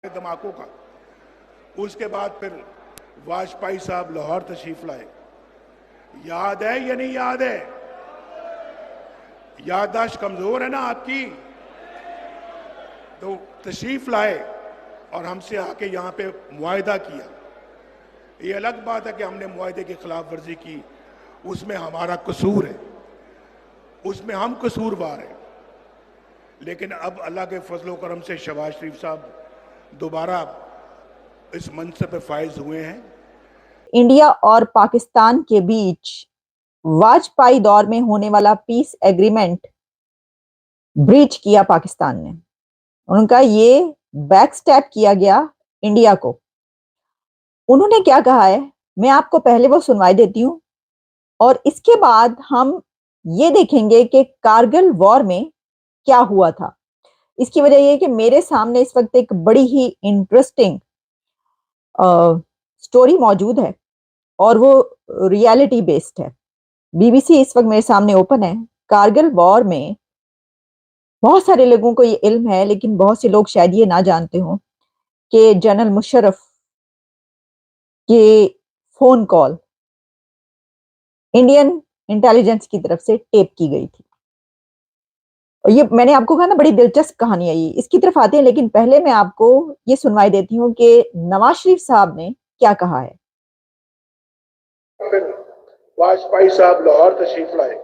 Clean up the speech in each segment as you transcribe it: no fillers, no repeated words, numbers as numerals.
धमाकों का। उसके बाद फिर वाजपेयी साहब लाहौर तशरीफ लाए। याद है या नहीं याद है? याददाश्त कमजोर है ना आपकी? तो तशरीफ लाए और हमसे आके यहाँ पे मुआहदा किया। ये अलग बात है कि हमने मुआहदे की खिलाफ वर्जी की, उसमें हमारा कसूर है, उसमें हम कसूरवार हैं। लेकिन अब अल्लाह के फजल करम से शहबाज शरीफ साहब दोबारा इस मनसब पे फायज हुए हैं। इंडिया और पाकिस्तान के बीच वाजपेयी दौर में होने वाला पीस एग्रीमेंट ब्रीच किया पाकिस्तान ने। उनका ये बैक स्टेप किया गया इंडिया को। उन्होंने क्या कहा है, मैं आपको पहले वो सुनवाई देती हूं और इसके बाद हम ये देखेंगे कि कारगिल वॉर में क्या हुआ था। इसकी वजह यह है कि मेरे सामने इस वक्त एक बड़ी ही इंटरेस्टिंग स्टोरी मौजूद है और वो रियलिटी बेस्ड है। बीबीसी इस वक्त मेरे सामने ओपन है। कारगिल वॉर में बहुत सारे लोगों को ये इल्म है, लेकिन बहुत से लोग शायद ये ना जानते हो कि जनरल मुशर्रफ के फोन कॉल इंडियन इंटेलिजेंस की तरफ से टेप की गई थी। और ये मैंने आपको कहा ना, बड़ी दिलचस्प कहानी है ये, इसकी तरफ आते हैं। लेकिन पहले मैं आपको ये सुनवाई देती हूँ कि नवाज शरीफ साहब ने क्या कहा है। वाजपेयी साहब लाहौर तशरीफ लाए।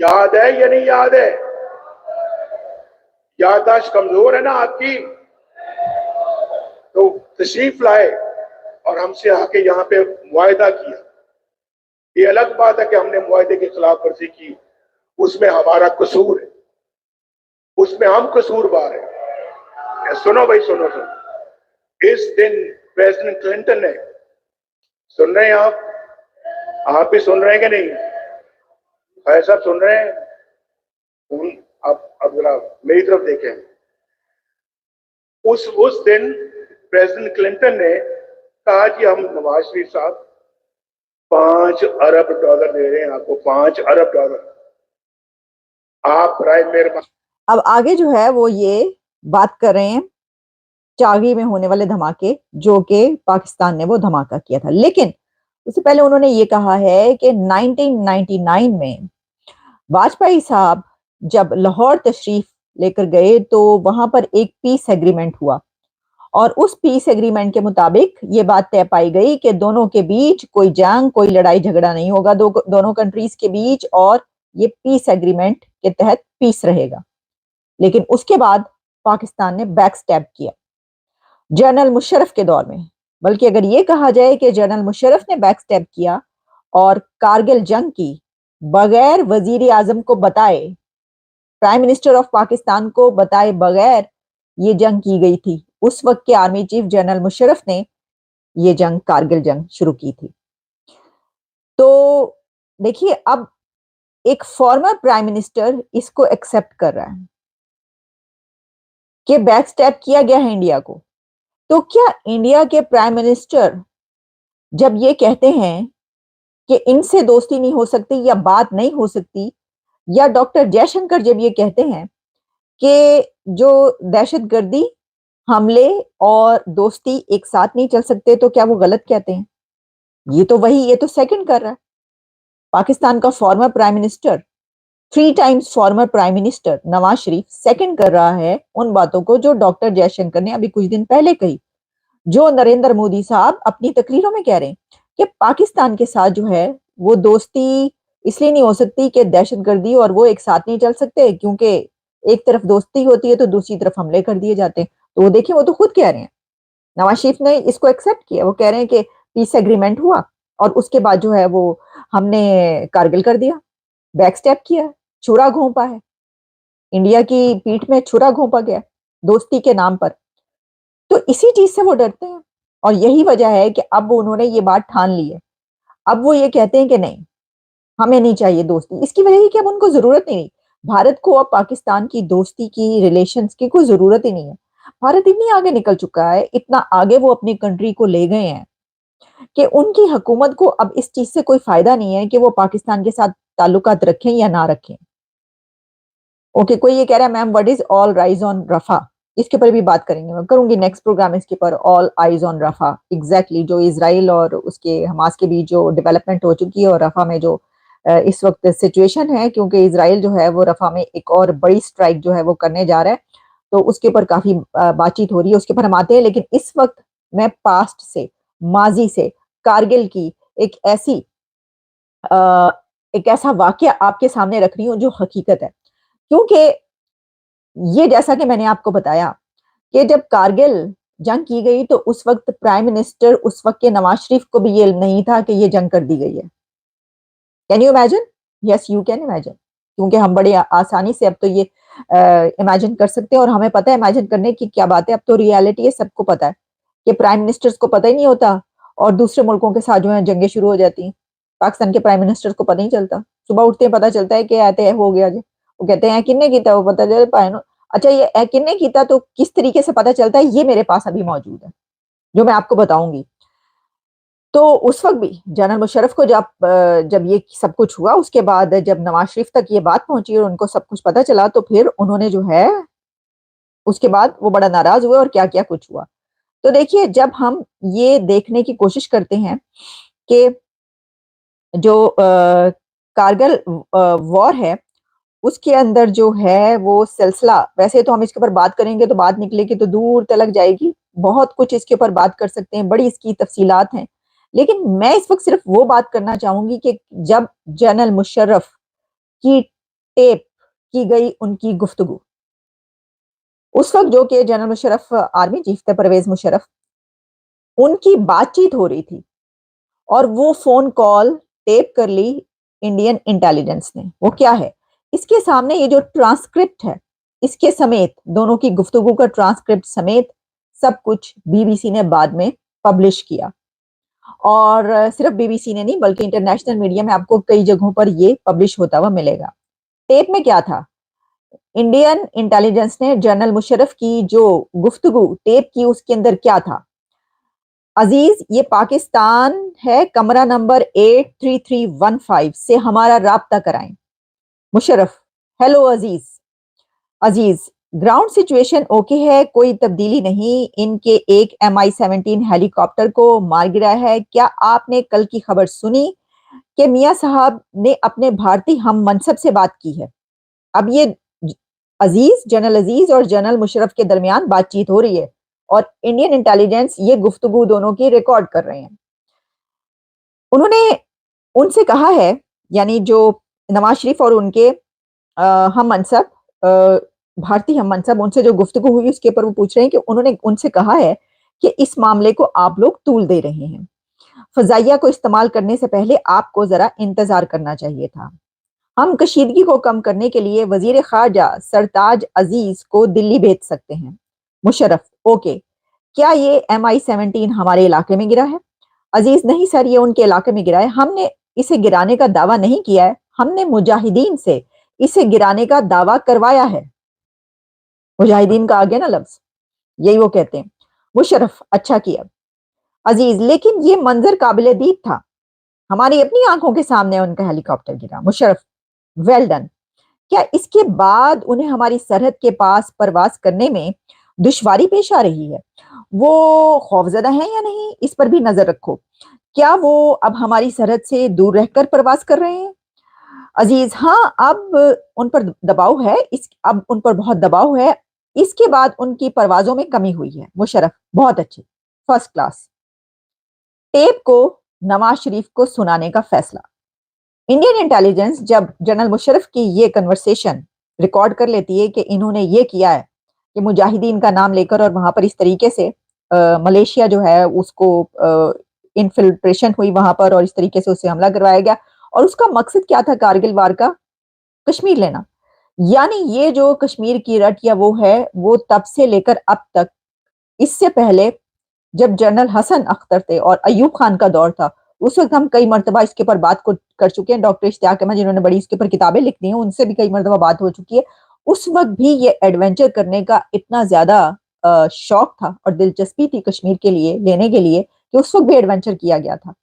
याद है या नहीं याद है? याददाश्त कमजोर है ना आपकी? तो तशरीफ लाए और हमसे आके यहाँ पे मुआहदा किया। ये अलग बात है कि हमने मुआहदे की खिलाफ वर्जी की, उसमें हमारा कसूर है, उसमें हम कसूरवार हैं। सुनो भाई, सुनो सुनो। इस दिन प्रेसिडेंट क्लिंटन ने, सुन रहे हैं आप भी सुन रहे हैं कि नहीं? भाई साहब सुन रहे हैं? अब जरा मेरी तरफ देखें। उस दिन प्रेसिडेंट क्लिंटन ने कहा कि हम नवाज शरीफ साहब $5 अरब दे रहे हैं आपको, $5 अरब। आप प्राइम मेहरबान। अब आगे जो है वो ये बात कर रहे हैं चागी में होने वाले धमाके, जो कि पाकिस्तान ने वो धमाका किया था। लेकिन उससे पहले उन्होंने ये कहा है कि 1999 में वाजपेयी साहब जब लाहौर तशरीफ लेकर गए तो वहां पर एक पीस एग्रीमेंट हुआ और उस पीस एग्रीमेंट के मुताबिक ये बात तय पाई गई कि दोनों के बीच कोई जंग, कोई लड़ाई झगड़ा नहीं होगा दोनों कंट्रीज के बीच, और ये पीस एग्रीमेंट के तहत पीस रहेगा। लेकिन उसके बाद पाकिस्तान ने बैक स्टेप किया जनरल मुशर्रफ के दौर में। बल्कि अगर ये कहा जाए कि जनरल मुशर्रफ ने बैक स्टेप किया और कारगिल जंग की बगैर वजीर आजम को बताए, प्राइम मिनिस्टर ऑफ पाकिस्तान को बताए बगैर ये जंग की गई थी। उस वक्त के आर्मी चीफ जनरल मुशर्रफ ने ये जंग, कारगिल जंग शुरू की थी। तो देखिए, अब एक फॉर्मर प्राइम मिनिस्टर इसको एक्सेप्ट कर रहा है कि बैक स्टेप किया गया है इंडिया को। तो क्या इंडिया के प्राइम मिनिस्टर जब ये कहते हैं कि इनसे दोस्ती नहीं हो सकती या बात नहीं हो सकती, या डॉक्टर जयशंकर जब ये कहते हैं कि जो दहशतगर्दी, हमले और दोस्ती एक साथ नहीं चल सकते, तो क्या वो गलत कहते हैं? ये तो सेकंड कर रहा है पाकिस्तान का former prime minister, 3 times former prime minister Nawaz Sharif second कर रहा है उन बातों को जो डॉक्टर जयशंकर ने अभी कुछ दिन पहले कही, जो नरेंद्र मोदी साहब अपनी तकरीरों में कह रहे हैं कि पाकिस्तान के साथ जो है वो दोस्ती इसलिए नहीं हो सकती कि दहशतगर्दी और वो एक साथ नहीं चल सकते, क्योंकि एक तरफ दोस्ती होती है तो दूसरी तरफ हमले कर दिए जाते हैं। तो वो देखिए, वो तो खुद कह रहे हैं, नवाज शरीफ ने इसको एक्सेप्ट किया। वो कह रहे हैं कि पीस एग्रीमेंट हुआ और उसके बाद जो है वो हमने कारगिल कर दिया, बैक स्टेप किया, छुरा घोंपा है, इंडिया की पीठ में छुरा घोंपा गया दोस्ती के नाम पर। तो इसी चीज से वो डरते हैं और यही वजह है कि अब उन्होंने ये बात ठान ली है। अब वो ये कहते हैं कि नहीं, हमें नहीं चाहिए दोस्ती। इसकी वजह है कि अब उनको जरूरत ही नहीं, भारत को अब पाकिस्तान की दोस्ती की, रिलेशंस की कोई जरूरत ही नहीं है। भारत इतनी आगे निकल चुका है, इतना आगे वो अपनी कंट्री को ले गए हैं कि उनकी हुकूमत को अब इस चीज से कोई फायदा नहीं है कि वो पाकिस्तान के साथ ताल्लुकात रखें या ना रखें। ओके, कोई ये कह रहा है ma'am what is all eyes on Rafah, इसके ऊपर भी बात करेंगे, मैं करूंगी नेक्स्ट प्रोग्राम इसके ऊपर, ऑल आइज ऑन रफा, एग्जैक्टली जो इसराइल और उसके हमास के बीच जो डेवलपमेंट हो चुकी है और रफा में जो इस वक्त सिचुएशन है, क्योंकि इसराइल जो है वो रफा में एक और बड़ी स्ट्राइक जो है वो करने जा रहा है, तो उसके ऊपर काफी बातचीत हो रही है, उसके ऊपर हम आते हैं। लेकिन इस वक्त मैं पास्ट से, माजी से, कारगिल की एक ऐसी एक ऐसा वाकया आपके सामने रख रही हूँ जो हकीकत है। क्योंकि ये जैसा कि मैंने आपको बताया कि जब कारगिल जंग की गई तो उस वक्त प्राइम मिनिस्टर उस वक्त के नवाज शरीफ को भी ये नहीं था कि ये जंग कर दी गई है। Can you imagine? Yes you can imagine, क्योंकि हम बड़े आसानी से अब तो ये इमेजिन कर सकते हैं, और हमें पता है इमेजिन करने की क्या बात है, अब तो रियलिटी है, सबको पता है कि प्राइम मिनिस्टर्स को पता ही नहीं होता और दूसरे मुल्कों के साथ जो है जंगें शुरू हो जाती हैं। पाकिस्तान के प्राइम मिनिस्टर को पता नहीं चलता, सुबह उठते हैं पता चलता है कि आते हैं हो गया जी, वो कहते हैं किन्ने कीता, वो पता चल पाए ना। अच्छा ये किन्ने कीता तो किस तरीके से पता चलता है, ये मेरे पास अभी मौजूद है जो मैं आपको बताऊंगी। तो उस वक्त भी जनरल मुशर्रफ को जब ये सब कुछ हुआ, उसके बाद जब नवाज शरीफ तक ये बात पहुंची और उनको सब कुछ पता चला, तो फिर उन्होंने जो है उसके बाद वो बड़ा नाराज हुए और क्या क्या कुछ हुआ। तो देखिए, जब हम ये देखने की कोशिश करते हैं कि जो कारगिल वॉर है उसके अंदर जो है वो सिलसिला, वैसे तो हम इसके ऊपर बात करेंगे तो बात निकलेगी तो दूर तलक जाएगी, बहुत कुछ इसके ऊपर बात कर सकते हैं, बड़ी इसकी तफसीलात हैं। लेकिन मैं इस वक्त सिर्फ वो बात करना चाहूंगी कि जब जनरल मुशर्रफ की टेप की गई उनकी गुफ्तगू, उस वक्त जो कि जनरल मुशर्रफ आर्मी चीफ थे परवेज मुशर्रफ, उनकी बातचीत हो रही थी और वो फोन कॉल टेप कर ली इंडियन इंटेलिजेंस ने। वो क्या है, इसके सामने ये जो ट्रांसक्रिप्ट है इसके समेत, दोनों की गुफ्तगू का ट्रांसक्रिप्ट समेत सब कुछ बीबीसी ने बाद में पब्लिश किया। और सिर्फ बीबीसी ने नहीं बल्कि इंटरनेशनल मीडिया में आपको कई जगहों पर ये पब्लिश होता हुआ मिलेगा। टेप में क्या था, इंडियन इंटेलिजेंस ने जनरल मुशर्रफ की जो गुफ्तगू टेप की उसके अंदर क्या था, अजीज ये पाकिस्तान है, कमरा नंबर 83315 से हमारा राब्ता कराएं। मुशर्रफ, हेलो अजीज, अजीज ग्राउंड सिचुएशन ओके है, कोई तब्दीली नहीं, इनके एक MI-17 हेलीकॉप्टर को मार गिरा है। क्या आपने कल की खबर सुनी कि मियां साहब ने अपने भारतीय हम मनसब से बात की है? अब ये अजीज, जनरल अजीज और जनरल मुशर्रफ के दरमियान बातचीत हो रही है और इंडियन इंटेलिजेंस ये गुफ्तगू दोनों की रिकॉर्ड कर रहे हैं। उन्होंने उनसे कहा है, यानी जो नवाज शरीफ और उनके हम मनसब, भारतीय हम मनसब, उनसे जो गुफ्तगू हुई उसके ऊपर वो पूछ रहे हैं कि उन्होंने उनसे कहा है कि इस मामले को आप लोग तूल दे रहे हैं, फजाइया को इस्तेमाल करने से पहले आपको जरा इंतजार करना चाहिए था। हम कशीदगी को कम करने के लिए वजीर खारजा सरताज अजीज को दिल्ली भेज सकते हैं। मुशर्रफ, ओके, क्या ये MI-17 हमारे इलाके में गिरा है? अजीज, नहीं सर, ये उनके इलाके में गिरा है, हमने इसे गिराने का दावा नहीं किया है, हमने मुजाहिदीन से इसे गिराने का दावा करवाया है। मुजाहिदीन का आ गया ना लफ्ज, यही वो कहते हैं। मुशर्रफ, अच्छा किया। अजीज, लेकिन ये मंजर काबिले दीद था, हमारी अपनी आंखों के सामने उनका हेलीकॉप्टर गिरा। Musharraf, well done. क्या इसके बाद उन्हें हमारी सरहद के पास परवाज करने में दुश्वारी पेश आ रही है? वो खौफजदा है या नहीं, इस पर भी नजर रखो। क्या वो अब हमारी सरहद से दूर रहकर प्रवास कर रहे हैं? अजीज, हाँ, अब उन पर दबाव है, अब उन पर बहुत दबाव है, इसके बाद उनकी परवाजों में कमी हुई है। मुशर्रफ, बहुत अच्छे, फर्स्ट क्लास। टेप को नवाज शरीफ को सुनाने का फैसला। इंडियन इंटेलिजेंस जब जनरल मुशर्रफ की ये कन्वर्सेशन रिकॉर्ड कर लेती है कि इन्होंने ये किया है कि मुजाहिदीन का नाम लेकर और वहां पर इस तरीके से मलेशिया जो है उसको इनफिल्ट्रेशन हुई वहां पर और इस तरीके से उसे हमला करवाया गया, और उसका मकसद क्या था कारगिल वार का? कश्मीर लेना। यानी ये जो कश्मीर की रट या वो है, वो तब से लेकर अब तक, इससे पहले जब जनरल हसन अख्तर थे और अयूब खान का दौर था, उस वक्त हम कई मरतबा इसके ऊपर बात को कर चुके हैं। डॉक्टर इश्तियाक अहमद जिन्होंने बड़ी इसके ऊपर किताबें लिख दी हैं, उनसे भी कई मरतबा बात हो चुकी है। उस वक्त भी ये एडवेंचर करने का इतना ज्यादा शौक था और दिलचस्पी थी कश्मीर के लिए लेने के लिए कि उस वक्त भी एडवेंचर किया गया था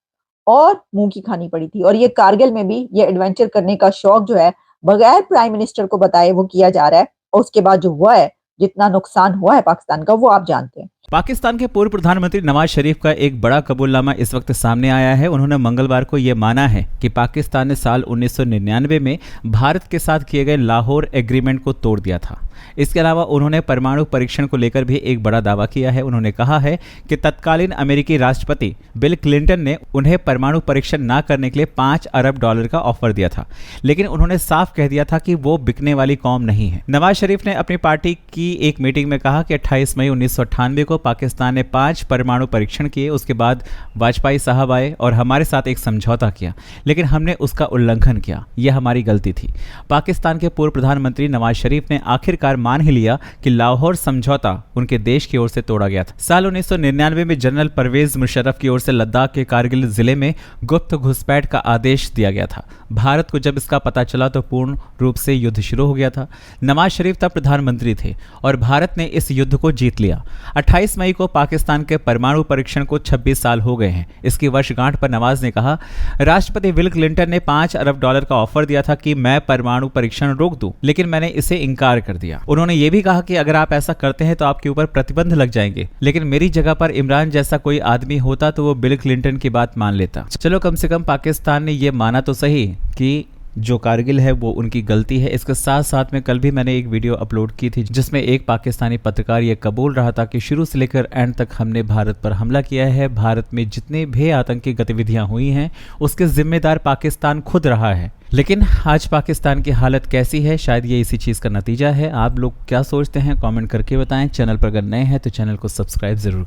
और मुंह की खानी पड़ी थी। और ये कारगिल में भी ये एडवेंचर करने का शौक जो है बगैर प्राइम मिनिस्टर को बताए वो किया जा रहा है, और उसके बाद जो हुआ है जितना नुकसान हुआ है पाकिस्तान का वो आप जानते हैं। पाकिस्तान के पूर्व प्रधानमंत्री नवाज शरीफ का एक बड़ा कबूलनामा इस वक्त सामने आया है। उन्होंने मंगलवार को यह माना है कि पाकिस्तान ने साल 1999 में भारत के साथ किए गए लाहौर एग्रीमेंट को तोड़ दिया था। इसके अलावा उन्होंने परमाणु परीक्षण को लेकर भी एक बड़ा दावा किया है। उन्होंने कहा है कि तत्कालीन अमेरिकी राष्ट्रपति बिल क्लिंटन ने उन्हें परमाणु परीक्षण न करने के लिए $5 अरब का ऑफर दिया था, लेकिन उन्होंने साफ कह दिया था कि वो बिकने वाली कौम नहीं है। नवाज शरीफ ने अपनी पार्टी की एक मीटिंग में कहा कि 28 मई 1998 को पाकिस्तान ने 5 परमाणु परीक्षण किए। उसके बाद वाजपेयी साहब आए और हमारे साथ एक समझौता किया, लेकिन हमने उसका उल्लंघन किया। यह हमारी गलती थी। पाकिस्तान के पूर्व प्रधानमंत्री नवाज शरीफ ने आखिरकार मान ही लिया कि लाहौर समझौता उनके देश की ओर से तोड़ा गया था। साल 1999 में जनरल परवेज मुशर्रफ की ओर से लद्दाख के कारगिल जिले में गुप्त घुसपैठ का आदेश दिया गया था। भारत को जब इसका पता चला तो पूर्ण रूप से युद्ध शुरू हो गया था। नवाज शरीफ तब प्रधानमंत्री थे और भारत ने इस युद्ध को जीत लिया। 28 मई को पाकिस्तान के परमाणु परीक्षण को 26 साल हो गए हैं। इसकी वर्षगांठ पर नवाज ने कहा, राष्ट्रपति बिल क्लिंटन ने $5 अरब का ऑफर दिया था कि मैं परमाणु परीक्षण रोक दूं, लेकिन मैंने इसे इनकार कर दिया। उन्होंने ये भी कहा कि अगर आप ऐसा करते हैं तो आपके ऊपर प्रतिबंध लग जाएंगे, लेकिन मेरी जगह पर इमरान जैसा कोई आदमी होता तो वो बिल क्लिंटन की बात मान लेता। चलो, कम से कम पाकिस्तान ने ये माना तो सही कि जो कारगिल है वो उनकी गलती है। इसके साथ साथ में कल भी मैंने एक वीडियो अपलोड की थी जिसमें एक पाकिस्तानी पत्रकार ये कबूल रहा था कि शुरू से लेकर एंड तक हमने भारत पर हमला किया है। भारत में जितने भी आतंकी गतिविधियां हुई हैं उसके जिम्मेदार पाकिस्तान खुद रहा है। लेकिन आज पाकिस्तान की हालत कैसी है, शायद ये इसी चीज़ का नतीजा है। आप लोग क्या सोचते हैं कमेंट करके बताएं। चैनल पर अगर नए हैं तो चैनल को सब्सक्राइब जरूर